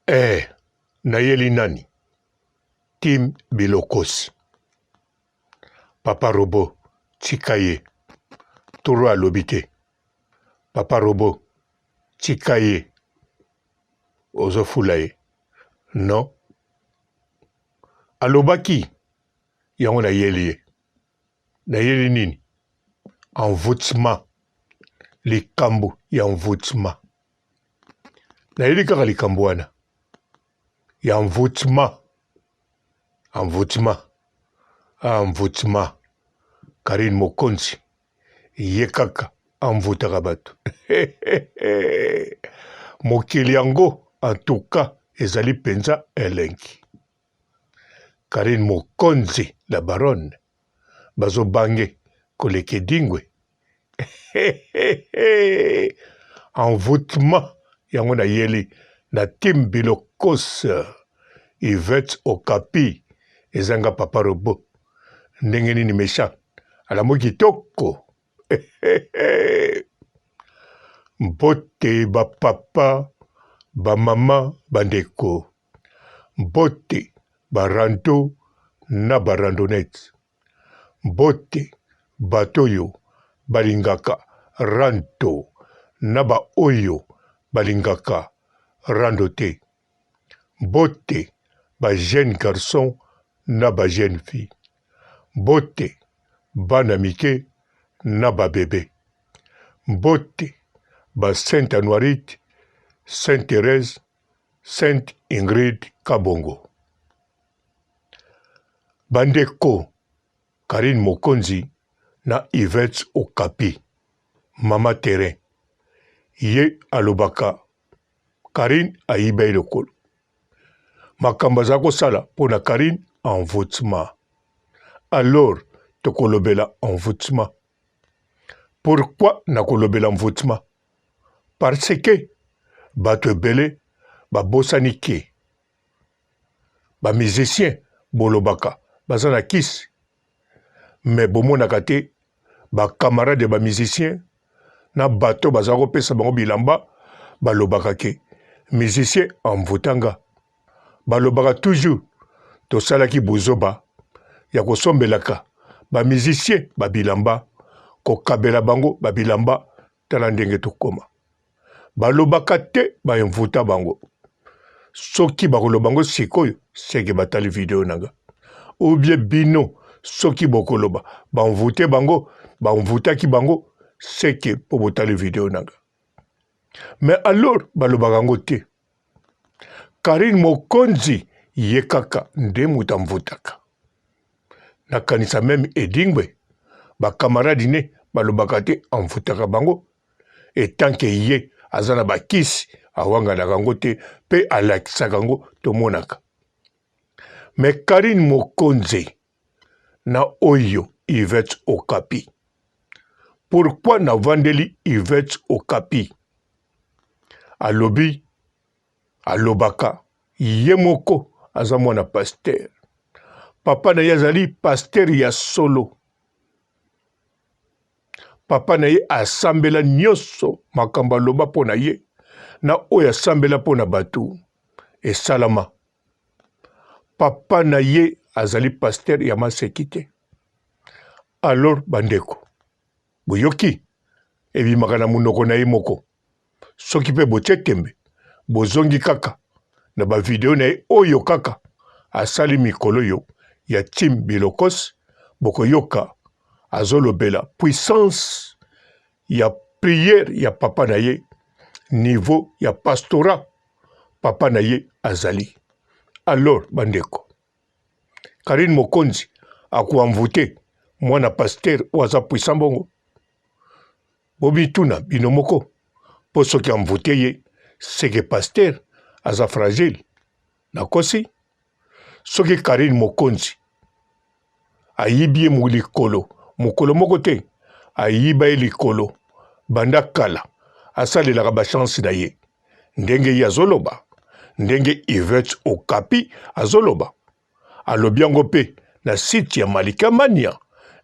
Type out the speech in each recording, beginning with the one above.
Nayeli nani? Tim Bilokos. Papa Robo, Chikaye. Toro alobite. Papa Robo, Chikaye. Ozo fulaye. Non. Alobaki. Yango nayeli. Nayeli nini? Envoûtement. Likambo ya envoûtement. Nayeli kaka likambo wana. Ya envoûtement. Envoûtement. Envoûtement. Karine Mokonzi. Yekaka. Envoûtaka bato. Mokili yango, en tout cas, ezali penza elengi. Karine Mokonzi, la baronne. Bazo bange, koleke dingwe. Envoûtement. Yango na yeli. Na Tim Bilokos. Yvette Okapi. Ezanga Papa Robo. Ndengeni ni méchant. Alamu kitoko. Mbote ba papa, ba mama, bandeko. Mbote ba rando na ba randonnette. Mbote batoyo balingaka ranto na ba oyo balingaka randote. Mbote ba jeune garçon na ba jeune fille. Mbote bana mike na ba bébé. Mbote ba Sainte Anuarite, Sainte Thérèse, Sainte Ingrid Kabongo. Bandeko Karine Mokonzi na Yvette Okapi. Mama Terrain. Ye alobaka. Karine ayibe lokolo. Makamba za kosala pona Karine envoûtement. Alors, tokolobela envoûtement. Pourquoi nakolobela envoûtement? Parce que bato ebele babosani ke. Ba musicien bolobaka baza na kisi. Mais bomonaka te ba camarade ba musicien na bato baza kopesa bango bilamba balobaka ke musicien envoûtanga. Balobaka toujours tosalaki buzoba ya kosombelaka ba musicien ba bilamba kokabela bango ba bilamba tala ndenge tokoma. Balobaka te ba envoûta bango. Soki bakoloba bango sikoyo seke batali video nanga. Ou bien bino soki bokoloba ba envoûté bango ba envoûtaki bango seke po botali video nanga. Mais alors balobaka ngo te. Karine Mokonzi yekaka nde muta envoûtaka. Nakanisa même edingwe ba camarade ne balobaka te envoûtaka bango. Et tant que ye azana bakisi awanga na kango te pe alakisa kango tomonaka. Mais Karine Mokonzi na oyo Yvette Okapi. Pourquoi na vandeli Yvette Okapi? Alobi alobaka yemoko azamwana pasteur. Papa na yazali pasteur ya solo. Papa na ye asambela nyoso makamba loba pona ye na oya asambela pona batu e salama. Papa na ye azali pasteur ya masekite. Alors bandeko boyoki ebimaka na munoko na ye moko. Soki pe botie tembe bozongi kaka na ba video na ye oyo kaka asali mikolo yo ya Tim Bilokos bokoyoka azolobela puissance ya prière ya papa na ye niveau ya pastorat papa na ye azali. Alors bandeko Karine Mokonzi akuenvoûté mwana pasteur oaza puissant bongo. Bobituna binomoko po soki envoûté ye seke pasteur aza fragile. Nakosi soki Karine Mokonzi ayibi ye likolo mokolo moko te ayiba ye likolo banda kala asalelaka bachance na ye ndenge ye azoloba ndenge Yvette Okapi azoloba alobi yango mpe na site ya Malika Mania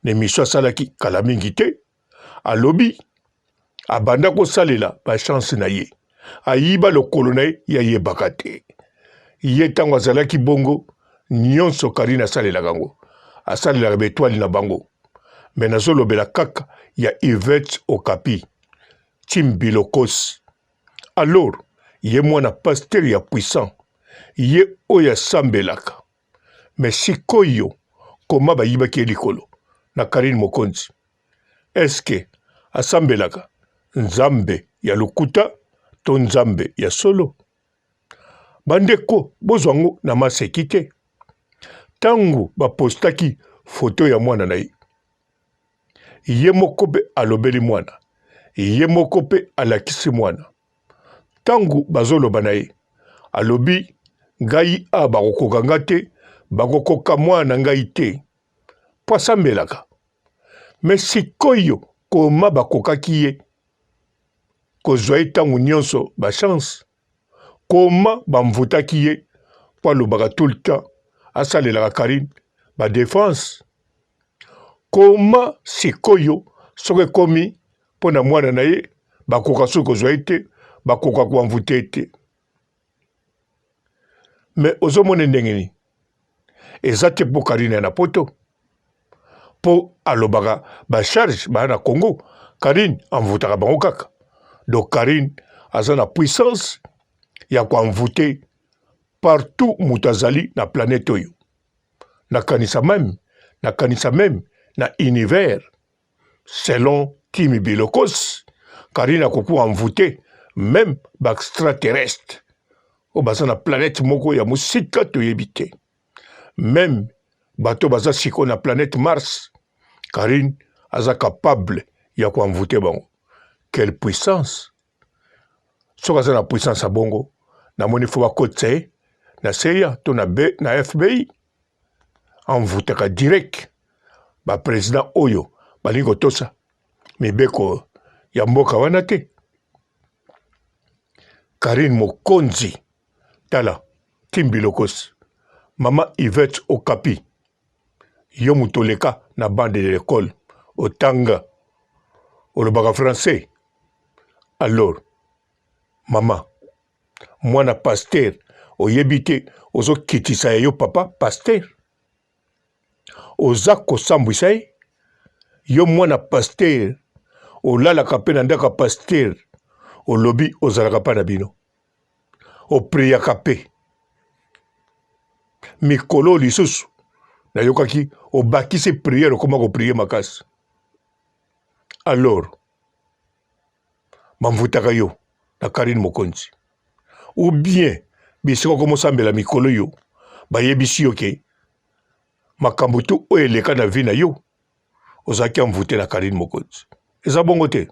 na emission asalaki kala mingi te alobi abanda kosalela bachance na ye ayiba lokolo na ye yayebaka te ye ntango azalaki bongo nyonso Karine asalelaka yango asalelaka betwali na bango me nazolobela kaka ya Yvette Okapi Timbilokos. Alors ye mwana pasteur ya puissant ye oyo asambelaka me sikoyo koma bayibaki ye likolo na Karine Mokonzi eske asambelaka nzambe ya lokuta to nzambe ya solo? Bandeko bozwango na maseki te tango bapostaki foto ya mwana na ye moko mpe alobeli mwana ye moko mpe alakisi mwana tango bazoloba na ye alobi ngai a bakokoka nga te bakokoka mwana ngai te po asambelaka me sikoyo koma bakokaki ye kozwa ye ntango nyonso bachance koma bamvutaki ye po alobaka tout le temps asalelaka Karine badefense koma sikoyo soki ekomi mpo na mwana na ye bakoka soki kozwa ye te bakoka koamvute ye te me ozomona ndenge nini eza te mpo Karine na poto mpo alobaka bacharge baya na Congo Karine amvutaka bango kaka donc Karine aza na puissance ya koamvute partout moto azali na planète oyo nakanisa meme na univers selon Timi Bilokos Karine akoki amvute même baextraterrestre oyo baza na planète moko ya mosika toyebi te même bato baza siko na planète Mars Karine aza capable ya koamvute bango. Quelle puissance! Soki aza na puissance ya bongo namoni fo bakotisa ye na CIA to na FBI amvutaka direct baprésident oyo balingi kotosa mibeko ya mboka wana te. Karine Mokonzi tala Timbilokos mama Yvette Okapi yo mutoleka na bande de l'école otanga olobaka français alors mama mwana pasteur oyebi te ozokitisa yo papa pasteur oza kosambwisa ye yo mwana pasteur olalaka mpe na ndako pasteur olobi ozalaka mpa na bino opriaka mpe mikolo lisusu nayokaki obakisi priere okoma koprie makasi alors bamvutaka yo na Karine Mokonzi ou bien bisika komosambela mikolo yo bayebisi yo ke makambo tu oyo eleka na vi na yo ozalaki amvute na Karine Mokonzi eza bongo te.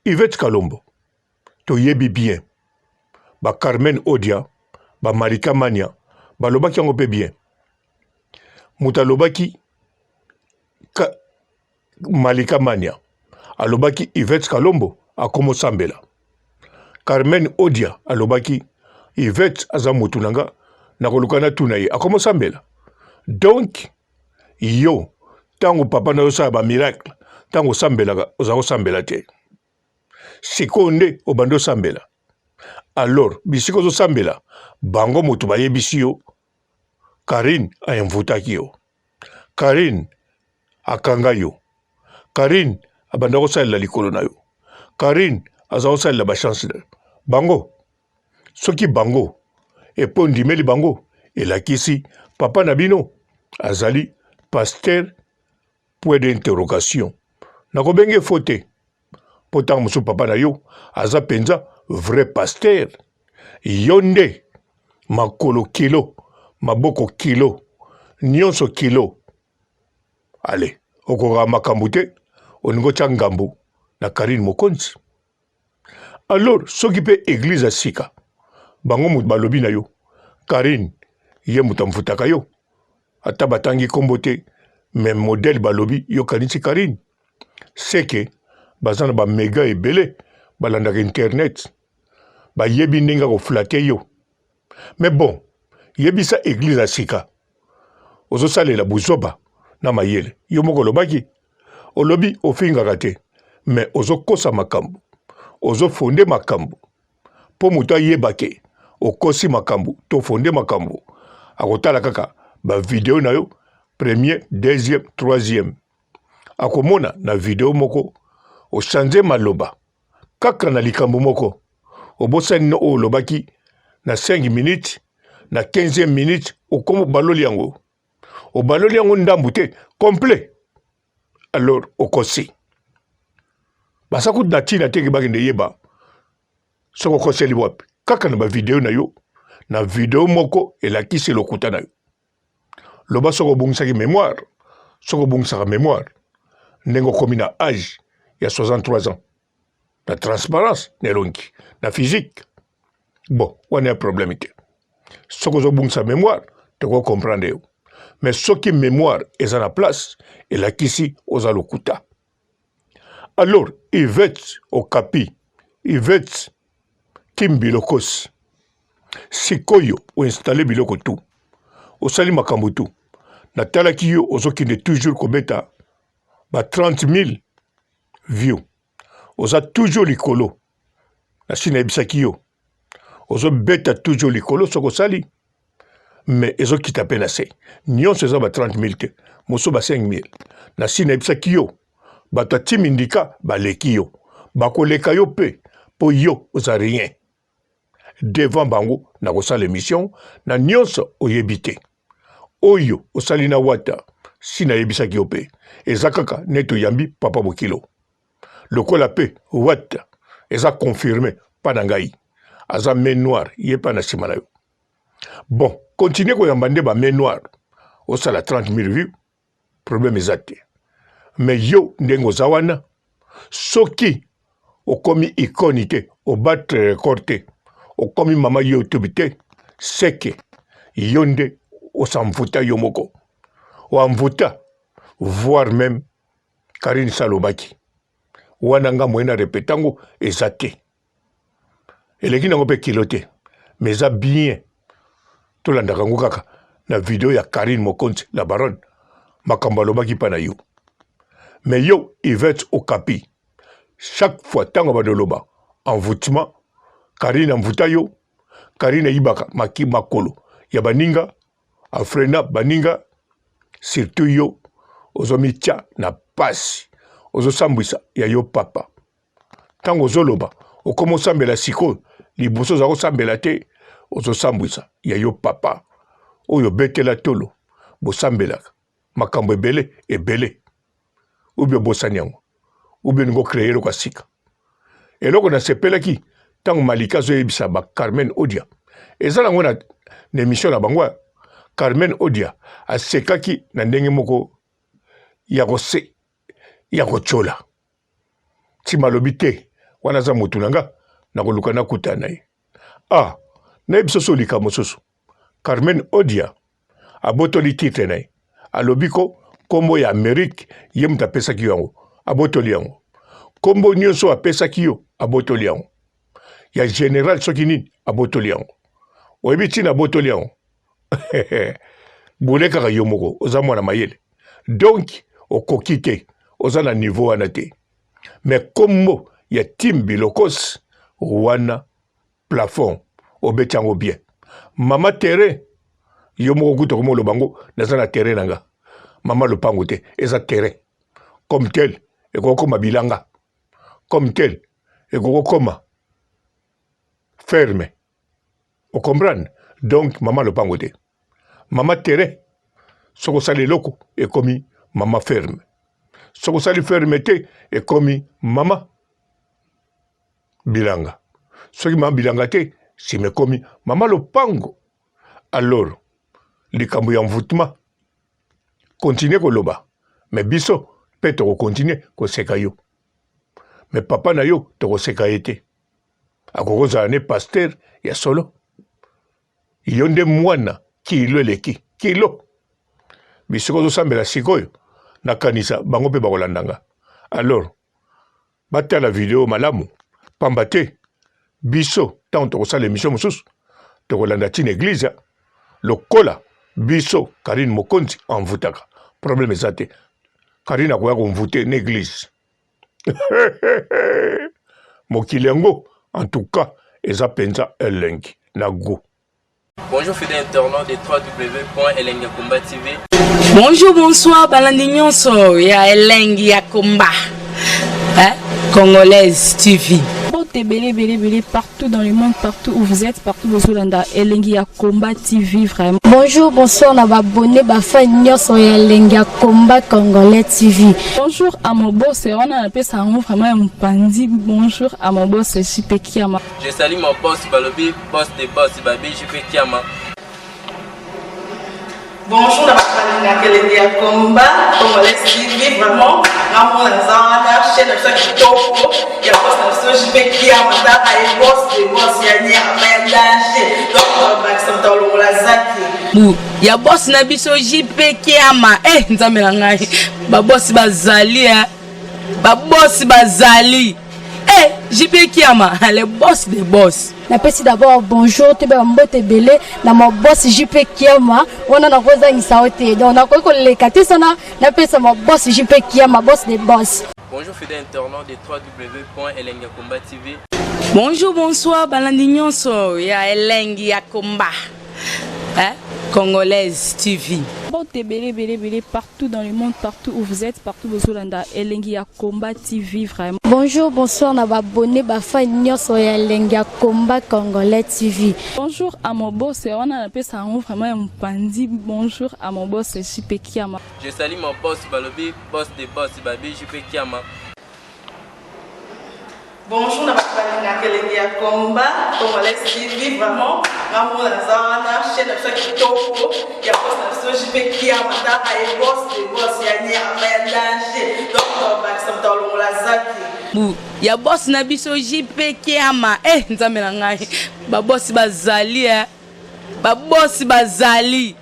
Yvette Kalombo toyebi bien ba Carmen Odia ba Marika Mania balobaki yango mpe bien moto alobaki Malika Mania alobaki Yvette Kalombo akomosambela Carmen Odia alobaki Yvette aza motu nanga nakoluka na tuna ye akomosambela. Donc yo tango papa na yosala ba miracle tango osambelaka oza kosambela te sikoyo nde obandi osambela alors bisika ozosambela bango moto bayebisi yo Karine ayamvutaki yo Karine akanga yo Karine abanda kosalela likolo na yo Karine aza kosalela bachance na yo bango soki bango epo ndimeli bango elakisi papa na bino azali pasteur point d'interrogation nakobenge fo te mpo ntango mosusu papa na yo aza mpenza vrai pasteur yo nde makolo kilo maboko kilo nyonso kilo ale okoka makambo te olingi otya ngambo na Karine Mokonzi. Alors soki mpe église asika bango moto balobi na yo Karine ye moto amvutaka yo ata batangi kombo te me modèle balobi yo kanisi Karine seke baza na bamega ebele balandaka internet bayebi ndenge koflate yo mais bon yebisa église asika ozosalela buzoba na mayele yo moko olobaki olobi ofingaka te mais ozokosa makambo ozofonde makambo mpo moto ayebake okosi makambo to fonde makambo akotala kaka ba video na yo premier deuxième troisième akomona na video moko ochange maloba kaka na likambo moko obosani no olobaki na 5 minutes na 15e minute okomo baloli yango obaloli yango ndambu te complet alors okosi basaku na tina teke bakende yeba soko koseli wapi kaka na ba video na yo na video moko elakisi lokuta na yo loba soko bungisaki mémoire soko bungisaka mémoire ndenge okomi na âge ya 63 ans na transparence na elongi na physique bon wana ya problème te soko ozobungisa mémoire toko comprendre yo mais soki mémoire eza na place elakisi oza lokuta alors Yvette Okapi Yvette Tim Bilokos sikoyo oinstalle biloko tu osali makambo tu natalaki yo ozokende toujours kobeta ba 30 000 views oza toujours likolo nasi nayebisaki yo ozobeta toujours likolo soko osali mais ezokita mpe na se nyonso eza ba 30 000 te mosusu ba 5 000 nasi nayebisaki yo bato atimi ndika baleki yo bakoleka yo mpe mpo yo oza rien devant bango na kosala émission na nyonso oyebi te oyo osali na wata si nayebisaki yo mpe eza kaka neti oyambi papa bokilo lokola mpe wata eza confirme mpa na ngai aza main noire ye mpa na nsima na yo bon continue koyamba nde ba main noire osala 30 000 vues problème eza te mais yo ndenge oza wana soki okomi ikoni te obatre record te okomi mama YouTube te seke yo nde osamvuta yo moko oamvuta voire même Karine salobaki wana nga moyena repetango eza te eleki nango mpe kilo te mais eza bien tolandaka yango kaka na video ya Karine Mokonzi la baronne makambo alobaki mpa na yo mais yo Yvette Okapi chaque fois ntango badoloba envoûtement Karine amvuta yo Karine ayibaka maki makolo ya baninga afrena baninga surtout yo ozomitya na pasi ozosambwisa ya yo papa ntango ozoloba okoma osambela sikoyo liboso oza kosambela te ozosambwisa ya yo papa oyo betela tolo bosambelaka makambo ebele ebele ubie bosani yango ubie ningo kreye eloko asika eloko nasepelaki ntango Malika azoyebisa ba Carmen Odia eza nango na émission na bango Carmen Odia asekaki na ndenge moko ya kochola ti malobi te wana za motu nanga na koluka nakuta na ye nayebi so likambo mosusu Carmen Odia abotoli titre na ye alobi ko kombo ya Amérique ye mutu apesaki yo yango abotoli yango kombo nyonso apesaki yo abotoli yango ya général soki nini abotoli yango oyebi ntina abotoli yango bule kaka yo moko oza mwana mayele donc okoki te oza na niveau wana te mais kombo ya Tim Bilokos wana plafond obeti yango bien mama terrain yo moko kuta komo lobango naza na terrain nanga mama lopango te eza terrain comme tel ekokoma bilanga comme tel ekokoma ferme o comprendre donc mama lopango te mama terrain soko sali eloko ekomi mama ferme soko sali ferme te ekomi mama bilanga soki mama bilanga te sime ekomi mama lopango alors likambo ya envoûtement continue koloba mais biso mpe tokokontinue koseka yo mais papa na yo tokoseka ye te akokozala ne paster ya solo yo nde mwana kilo eleki kilo bisiko ozosambela sikoyo nakanisa bango mpe bakolandanga alors batala video malamu pamba te biso ntango tokosala émission mosusu tokolanda ntina église lokola biso Karine Mokonzi envutaka problème eza te Karine akoya komvute na église mokili yango en tout cas eza penza elengi na go. Bonjour fidèles internautes de www.elengiakomba TV. Bonjour, bonsoir, balandi nyonso ya Elengi ya Komba. Congolaise TV. Belé, partout dans le monde, partout où vous êtes, partout où vous êtes, Elengi ya Komba TV, vraiment. Bonjour, bonsoir, on va abonner, fan nyonso ya Elengi ya Komba Congolais TV. Bonjour à mon boss, on a appelé ça vraiment un pandi. Bonjour à mon boss, JP Kiama. Je salue mon boss Balobi, boss des boss, Babi, JP Kiama. Bonjour, na Elengi ya Komba Congolais TV, vraiment. Namo na zana chaîne de ça kitoko. Ya boss na JP Kiama, ta ay boss des boss ya ni ama danger. Donc on va s'entendre la zaki. Ya boss na biso JP Kiama. Nzambe na ngai. Ba boss bazali ba boss bazali. JP Kiama, le boss des boss. Napesi d'abord bonjour, te be mbote belé na mon boss JP Kiama. On a koza ngisaote. Donc na ko lekate sana napesa mon boss JP Kiama, boss des boss. Bonjour fidèles internautes de www.elengiakomba TV. Bonjour, bonsoir, balandi nyonso ya Elengi ya Komba. Congolaise TV. Belé, partout dans le monde, partout où vous êtes, partout où vous êtes, Elengi ya Komba TV, vraiment. Bonjour, bonsoir, on va abonner, fan nyonso ya Elengi ya Komba Congolais TV. Bonjour à mon boss, on a appelé ça vraiment un pandi. Bonjour à mon boss, JP Kiama. Je salue mon boss Balobi, boss des boss, Babi, JP Kiama. Bonjour, na Elengi ya Komba Congolais TV, vraiment. Namo na zana chaîne de ça kitoko. Ya boss na JP Kiama, ta ay boss des boss ya ni ama danger. Donc on va s'entendre la zaki. Ya boss na biso JP Kiama. Nzambe na ngai. Ba boss bazali ba boss bazali.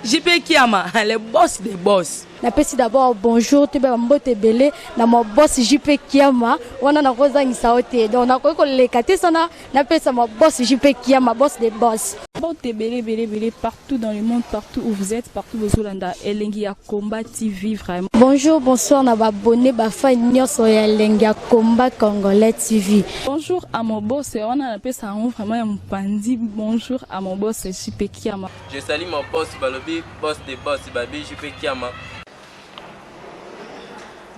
JP Kiama, le boss des boss. Napesi d'abord bonjour, te be mbote belé na mon boss JP Kiama. On a koza ngisaote. Donc na ko lekate sana napesa mon boss JP Kiama, boss des boss. Belé, partout dans le monde, partout où vous êtes, partout où vous êtes, Elengi ya Komba TV, vraiment. Bonjour, bonsoir, on va abonner, fan nyonso ya Elengi ya Komba Congolais TV. Bonjour à mon boss, on a appelé ça vraiment un pandi. Bonjour à mon boss, JP Kiama. Je salue mon boss Balobi, boss des boss, Babi, JP Kiama.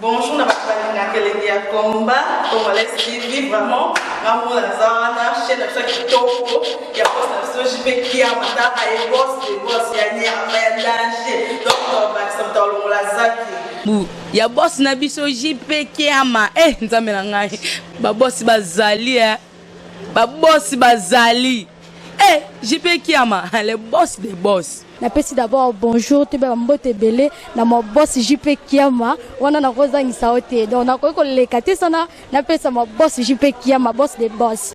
Bonjour, na Elengi ya Komba Congolais TV, vraiment. Namo na zana chaîne de ça kitoko. Ya boss na JP Kiama, ta ay boss des boss ya ni ama danger. Donc on va s'entendre la zaki. Ya boss na biso JP Kiama. Nzambe na ngai. Ba boss bazali ba boss bazali. JP Kiama, le boss des boss. Napesi d'abord bonjour, te be mbote belé na mon boss JP Kiama. On a koza ngisaote. Donc na ko lekate sana napesa mon boss JP Kiama, boss des boss.